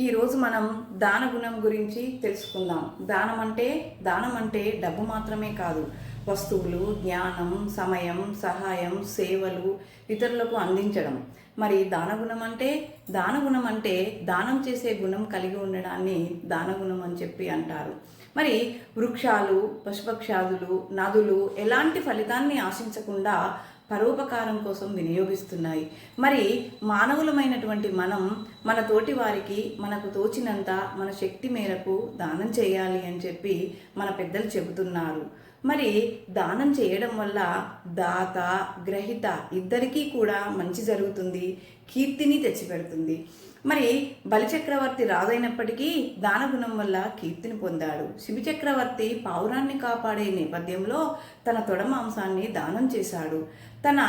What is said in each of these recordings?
ఈరోజు మనం దాన గుణం గురించి తెలుసుకుందాం. దానం అంటే డబ్బు మాత్రమే కాదు, వస్తువులు, జ్ఞానం, సమయం, సహాయం, సేవలు ఇతరులకు అందించడం. మరి దాన గుణం అంటే దానం చేసే గుణం కలిగి ఉండడాన్ని దానగుణం అని చెప్పి అంటారు. మరి వృక్షాలు, పశుపక్షాదులు, నదులు ఎలాంటి ఫలితాన్ని ఆశించకుండా పరోపకారం కోసం వినియోగిస్తున్నాయి. మరి మానవులమైనటువంటి మనం మన తోటి వారికి మనకు తోచినంత మన శక్తి మేరకు దానం చేయాలి అని చెప్పి మన పెద్దలు చెబుతున్నారు. మరి దానం చేయడం వల్ల దాత, గ్రహీత ఇద్దరికీ కూడా మంచి జరుగుతుంది, కీర్తిని తెచ్చిపెడుతుంది. మరి బలిచక్రవర్తి రాజైనప్పటికీ దానగుణం వల్ల కీర్తిని పొందాడు. శిబిచక్రవర్తి పావురాన్ని కాపాడే నేపథ్యంలో తన తొడ మాంసాన్ని దానం చేశాడు. తన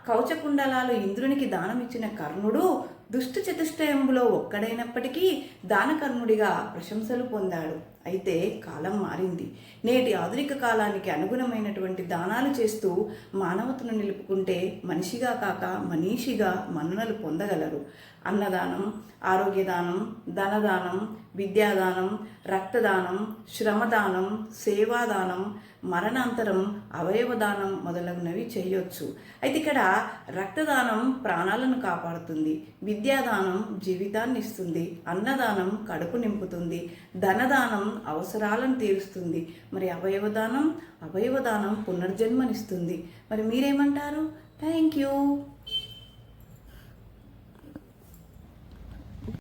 కవచకుండలాలు ఇంద్రునికి దానం ఇచ్చిన కర్ణుడు దుష్ట చతుష్టయంలో ఒక్కడైనప్పటికీ దానకర్ణుడిగా ప్రశంసలు పొందాడు. అయితే కాలం మారింది. నేటి ఆధునిక కాలానికి అనుగుణమైనటువంటి దానాలు చేస్తూ మానవతను నిలుపుకుంటే మనిషిగా కాక మనీషిగా మన్ననలు పొందగలరు. అన్నదానం, ఆరోగ్యదానం, ధనదానం, విద్యాదానం, రక్తదానం, శ్రమదానం, సేవాదానం, మరణాంతరం అవయవదానం మొదలగునవి చేయొచ్చు. అయితే ఇక్కడ రక్తదానం ప్రాణాలను కాపాడుతుంది, విద్యాదానం జీవితాన్ని ఇస్తుంది, అన్నదానం కడుపు నింపుతుంది, ధనదానం అవసరాలను తీరుస్తుంది, మరి అవయవదానం పునర్జన్మనిస్తుంది. మరి మీరేమంటారు? Thank you.